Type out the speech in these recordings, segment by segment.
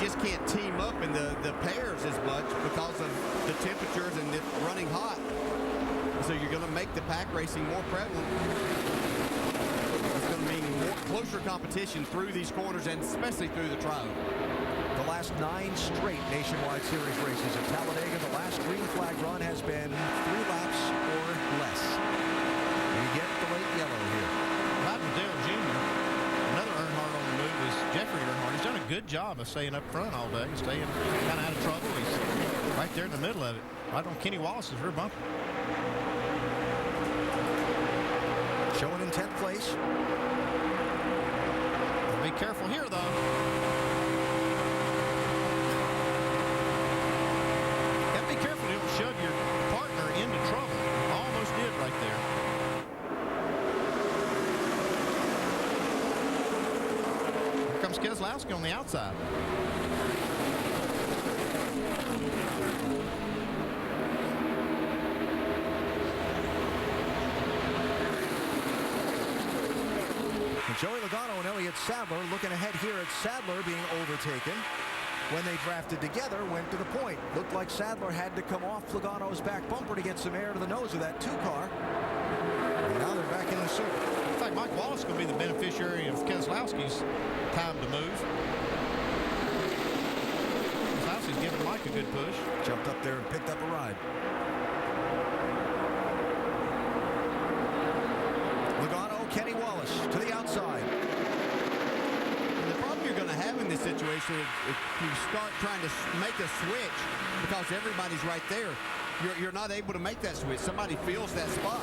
just can't team up in the pairs as much because of the temperatures and it running hot. So you're going to make the pack racing more prevalent. It's going to mean more closer competition through these corners and especially through the trial. The last 9 straight Nationwide Series races at Talladega, the last green flag run has been 3 laps or less. We get the late yellow here. Riding Dale Jr., another Earnhardt on the move is Jeffrey Earnhardt. He's done a good job of staying up front all day, staying kind of out of trouble. He's right there in the middle of it, right on Kenny Wallace's rear bumper. Showing in 10th place. Be careful here, though. Got to be careful you don't shove your partner into trouble. Almost did right there. Here comes Keselowski on the outside. Joey Logano and Elliott Sadler looking ahead here at Sadler being overtaken. When they drafted together, went to the point. Looked like Sadler had to come off Logano's back bumper to get some air to the nose of that 2 car. And now they're back in the super. In fact, Mike Wallace is going to be the beneficiary of Keselowski's time to move. Keselowski's giving Mike a good push. Jumped up there and picked up a ride. Logano, Kenny Wallace to the outside. And the problem you're going to have in this situation if you start trying to make a switch because everybody's right there, you're not able to make that switch. Somebody fills that spot.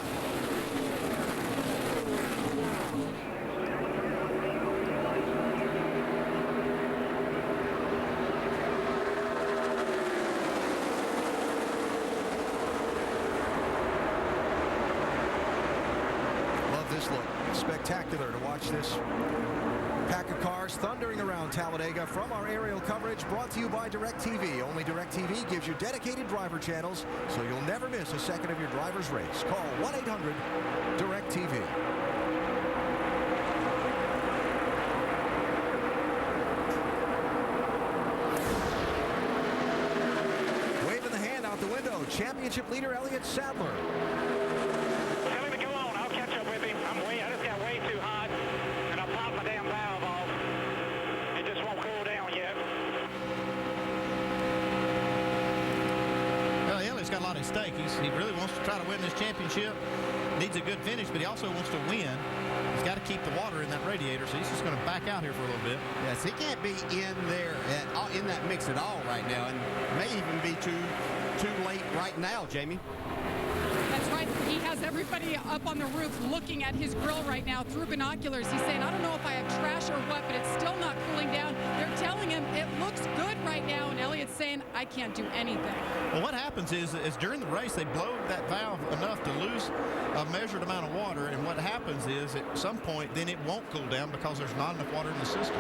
Spectacular to watch this pack of cars thundering around Talladega from our aerial coverage, brought to you by DirecTV. Only DirecTV gives you dedicated driver channels, so you'll never miss a second of your driver's race. Call 1-800-DirecTV. Waving the hand out the window, championship leader Elliott Sadler. Got a lot at stake. He really wants to try to win this championship. Needs a good finish, but he also wants to win. He's got to keep the water in that radiator, so he's just going to back out here for a little bit. Yes, he can't be in there in that mix at all right now, and may even be too late right now, Jamie. That's right. He has everybody up on the roof looking at his grill right now through binoculars. He's saying, I don't know if I have trash or what, but it's still not cooling down. They're telling him it looks good right now, and Elliott's saying, I can't do anything. Well, what happens is during the race, they blow that valve enough to lose a measured amount of water, and what happens is at some point, then it won't cool down because there's not enough water in the system.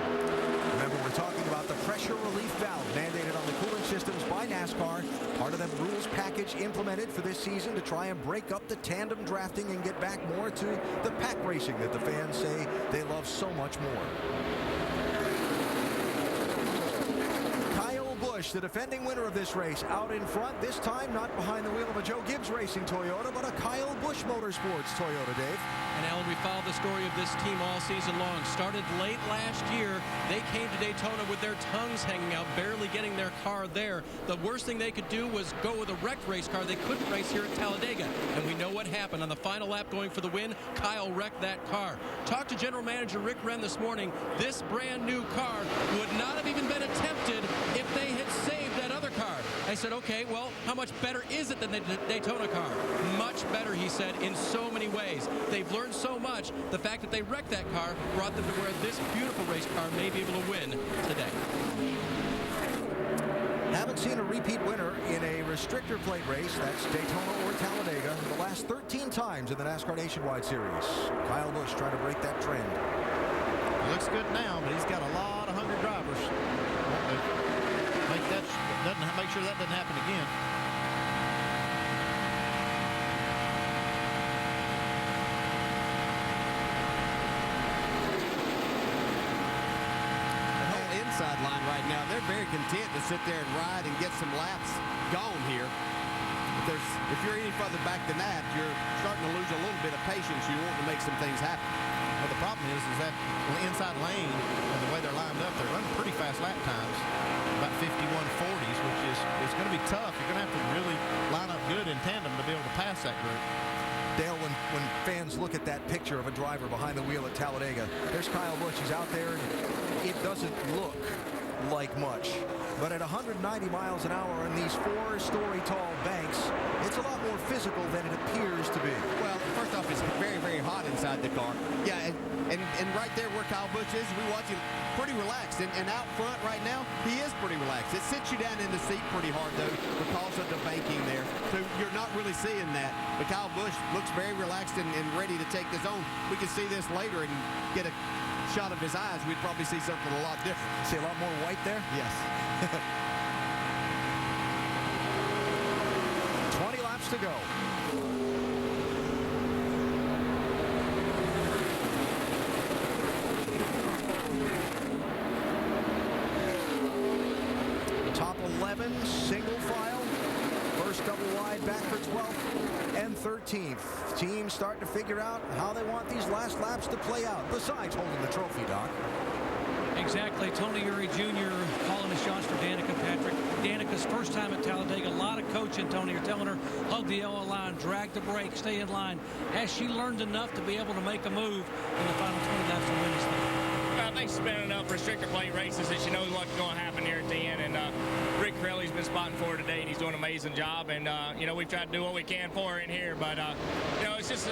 Remember, we're talking about the pressure relief valve mandated on the cooling systems by NASCAR. Part of the rules package implemented for this season to try and break up the tandem drafting and get back more to the pack racing that the fans say they love so much more. The defending winner of this race, out in front, this time not behind the wheel of a Joe Gibbs Racing Toyota, but a Kyle Busch Motorsports Toyota, Dave. And Alan, we followed the story of this team all season long. Started late last year. They came to Daytona with their tongues hanging out, barely getting their car there. The worst thing they could do was go with a wrecked race car. They couldn't race here at Talladega. And we know what happened. On the final lap going for the win, Kyle wrecked that car. Talked to General Manager Rick Wren this morning. This brand new car would not have even been attempted if they had saved that other car. I said, okay, well, how much better is it than the Daytona car? Much better, he said, in so many ways. They've learned so much. The fact that they wrecked that car brought them to where this beautiful race car may be able to win today. Haven't seen a repeat winner in a restrictor plate race, that's Daytona or Talladega, the last 13 times in the NASCAR Nationwide Series. Kyle Busch trying to break that trend. It looks good now, but he's got a lot of hungry drivers. Make sure that doesn't happen again. inside line right now. They're very content to sit there and ride and get some laps gone here. If you're any further back than that, you're starting to lose a little bit of patience. You want to make some things happen. Well, the problem is that the inside lane and the way they're lined up, they're running pretty fast lap times, about 51:40s, which is going to be tough. You're going to have to really line up good in tandem to be able to pass that group. Dale, when fans look at that picture of a driver behind the wheel at Talladega, there's Kyle Busch. He's out there, and it doesn't look like much. But at 190 miles an hour on these 4-story tall banks, it's a lot more physical than it appears to be. Well, first off, it's very, very hot inside the car. Yeah, and right there where Kyle Busch is, we watch him pretty relaxed. And out front right now, he is pretty relaxed. It sits you down in the seat pretty hard, though, because of the banking there. So you're not really seeing that. But Kyle Busch looks very relaxed and ready to take the zone. We can see this later and get a shot of his eyes. We'd probably see something a lot different. See a lot more white there? Yes. 20 laps to go. Top 11, single file. First double wide, back for 12th and 13th. Teams starting to figure out how they want these last laps to play out, besides holding the trophy, Doc. Exactly. Tony Eury Jr. calling the shots for Danica Patrick. Danica's first time at Talladega. A lot of coaching, Tony. You're telling her, hug the yellow line, drag the brake, stay in line. Has she learned enough to be able to make a move in the final 20 laps to win this thing? Well, I think she's been enough restrictor plate races that she knows what's going to happen here at the end. And Rick Pirelli's been spotting for her today, and he's doing an amazing job. And, you know, we've tried to do what we can for her in here. But, you know, it's just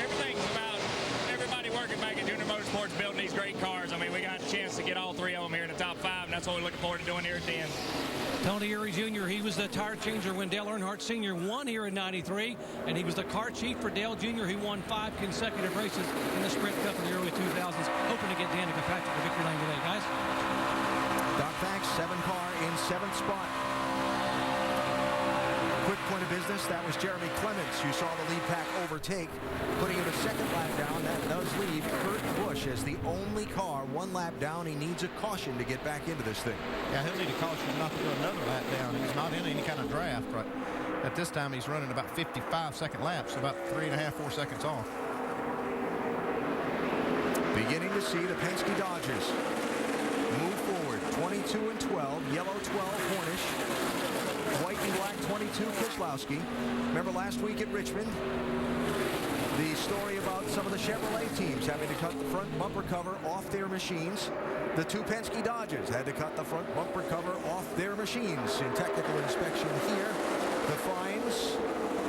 everything's about everybody working back at Junior Motorsports building these great cars. I mean, we got a chance to get all three of them here in the top 5, and that's what we're looking forward to doing here at the end. Tony Eury Jr., he was the tire changer when Dale Earnhardt Sr. won here in '93, and he was the car chief for Dale Jr. He won 5 consecutive races in the Sprint Cup in the early 2000s, hoping to get Danica Patrick to victory lane today, guys. Doc, thanks. 7 car in 7th spot. Quick point of business, that was Jeremy Clements who saw the lead pack overtake, putting him a second lap down. That does leave Kurt Busch as the only car 1 lap down. He needs a caution to get back into this thing. Yeah, he'll need a caution not to do another lap down. He's not in any kind of draft, right? At this time, he's running about 55-second laps, about 3.5, 4 seconds off. Beginning to see the Penske Dodgers move forward. 22 and 12, yellow 12 Hornish. White and black 22 Keselowski. Remember last week at Richmond, the story about some of the Chevrolet teams having to cut the front bumper cover off their machines. The 2 Penske Dodgers had to cut the front bumper cover off their machines in technical inspection here. The fines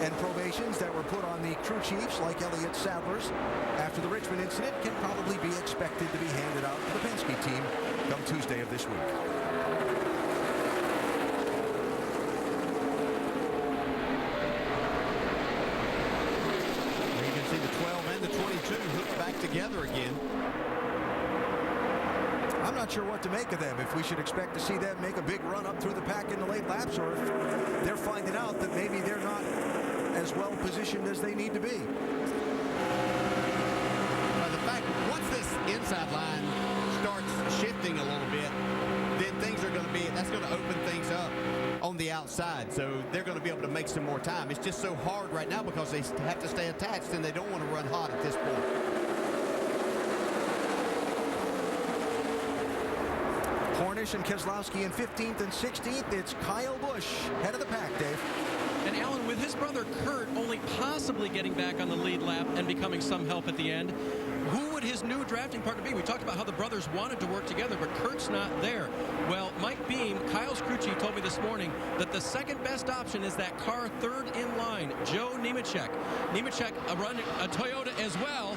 and probations that were put on the crew chiefs like Elliott Sadler's after the Richmond incident can probably be expected to be handed out to the Penske team come Tuesday of this week. Together again. I'm not sure what to make of them. If we should expect to see them make a big run up through the pack in the late laps, or if they're finding out that maybe they're not as well positioned as they need to be. The fact, once this inside line starts shifting a little bit, then things are going to be, that's going to open things up on the outside. So they're going to be able to make some more time. It's just so hard right now because they have to stay attached and they don't want to run hot at this point. Hornish and Keselowski in 15th and 16th. It's Kyle Busch head of the pack, Dave. And Alan, with his brother Kurt only possibly getting back on the lead lap and becoming some help at the end, who would his new drafting partner be? We talked about how the brothers wanted to work together, but Kurt's not there. Well, Mike Beam, Kyle's crew chief, told me this morning that the second best option is that car third in line, Joe Nemechek. Nemechek running a Toyota as well.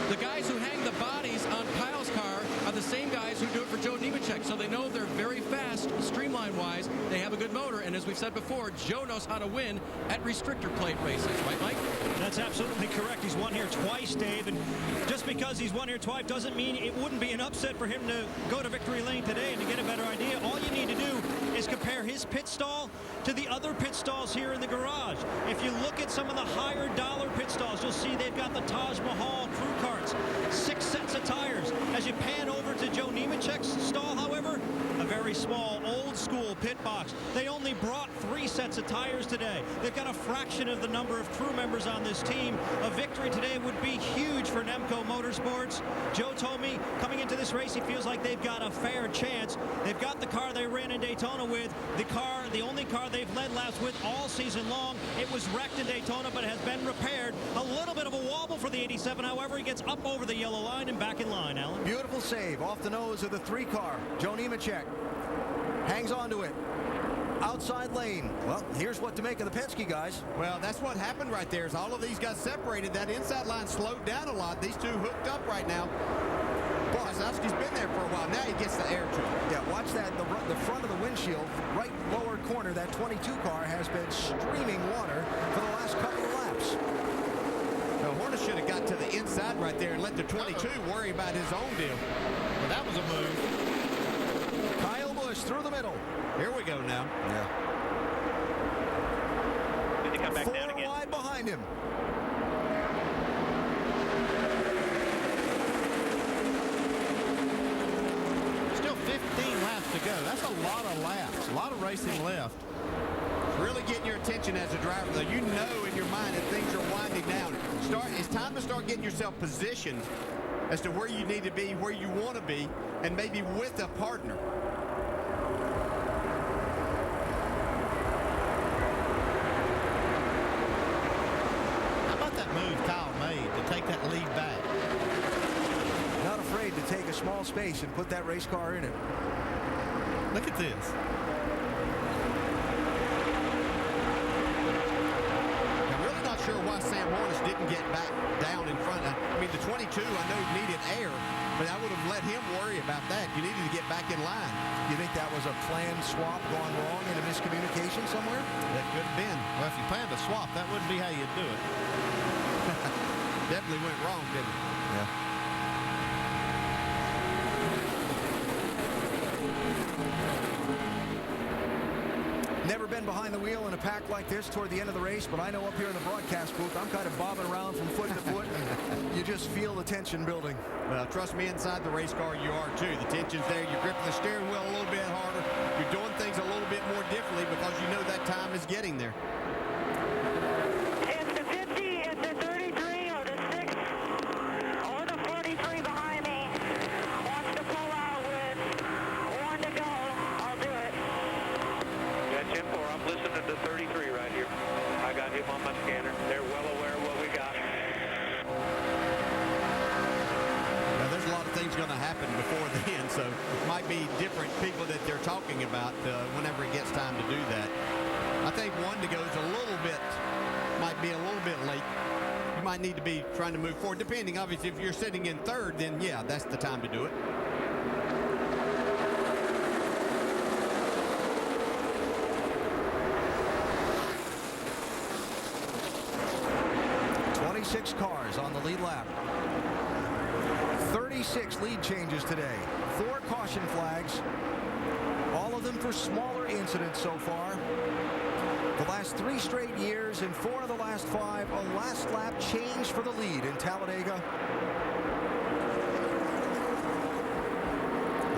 The guys who hang the bodies on Kyle's car are the same guys who do it for Joe Nemechek, so they know they're very fast, streamline-wise. They have a good motor, and as we've said before, Joe knows how to win at restrictor plate races. Right, Mike? That's absolutely correct. He's won here twice, Dave, and just because he's won here twice doesn't mean it wouldn't be an upset for him to go to victory lane today and to get a better idea. All you need to do is compare his pit stall to the other pit stalls here in the garage. If you look at some of the higher dollar pit stalls, you'll see they've got the Taj Mahal crew carts, 6 sets of tires. As you pan over to Joe Nemechek's stall small, old-school pit box. They only brought 3 sets of tires today. They've got a fraction of the number of crew members on this team. A victory today would be huge for Nemco Motorsports. Joe told me coming into this race he feels like they've got a fair chance. They've got the car they ran in Daytona with, the only car they've led laps with all season long. It was wrecked in Daytona, but has been repaired. A little bit of a wobble for the 87. However, he gets up over the yellow line and back in line, Alan. Beautiful save off the nose of the 3 car. Joe Nemechek hangs on to it. Outside lane. Well, here's what to make of the Penske guys. Well, that's what happened right there is all of these got separated. That inside line slowed down a lot. These two hooked up right now. Keselowski's been there for a while. Now he gets the air to him. Yeah, watch that. The front of the windshield, right lower corner, that 22 car has been streaming water for the last couple of laps. Well, Horner should have got to the inside right there and let the 22 worry about his own deal. Well, that was a move. Kyle Busch through the middle. Here we go now. Yeah. Need to come back 4 down again. wide behind him. Still 15 laps to go. That's a lot of laps. A lot of racing left. Really getting your attention as a driver, though. You know in your mind that things are winding down. It's time to start getting yourself positioned as to where you need to be, where you want to be, and maybe with a partner. How about that move Kyle made to take that lead back? Not afraid to take a small space and put that race car in it. Look at this. I'm really not sure why Sam Hornish didn't get back down in front. I mean, the 22, I know needed air, but I would have let him worry about that. You needed to get back in line. You think that was a planned swap gone wrong in a miscommunication somewhere? That could have been. Well, if you planned to swap, that wouldn't be how you'd do it. Definitely went wrong, didn't it? Yeah. Never been behind the wheel in a pack like this toward the end of the race, but I know up here in the broadcast booth, I'm kind of bobbing around from foot to foot, and you just feel the tension building. Well, trust me, inside the race car, you are too. The tension's there. You're gripping the steering wheel a little bit harder. You're doing things a little bit more differently because you know that time is getting there. It's the 50, it's the 33, or the 6, or the 43 behind me. Wants to pull out with 1 to go. I'll do it. Got 10-4. I'm listening to 33 right here. I got him on my scanner. They're well aware of what we got. Now, there's a lot of things going to happen before then, so it might be different people that they're talking about whenever it gets time to do that. I think 1 to go is a little bit, might be a little bit late. You might need to be trying to move forward, depending, obviously, if you're sitting in third, then yeah, that's the time to do it. Cars on the lead lap. 36 lead changes today. 4 caution flags. All of them for smaller incidents so far. The last 3 straight years and 4 of the last 5, a last lap change for the lead in Talladega.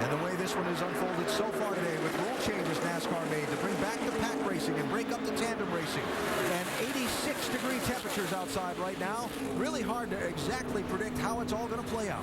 And the way this one has unfolded so far today with rule changes NASCAR made to bring back the pack racing and break up the tandem racing. And 86-degree temperatures outside right now. Really hard to exactly predict how it's all going to play out.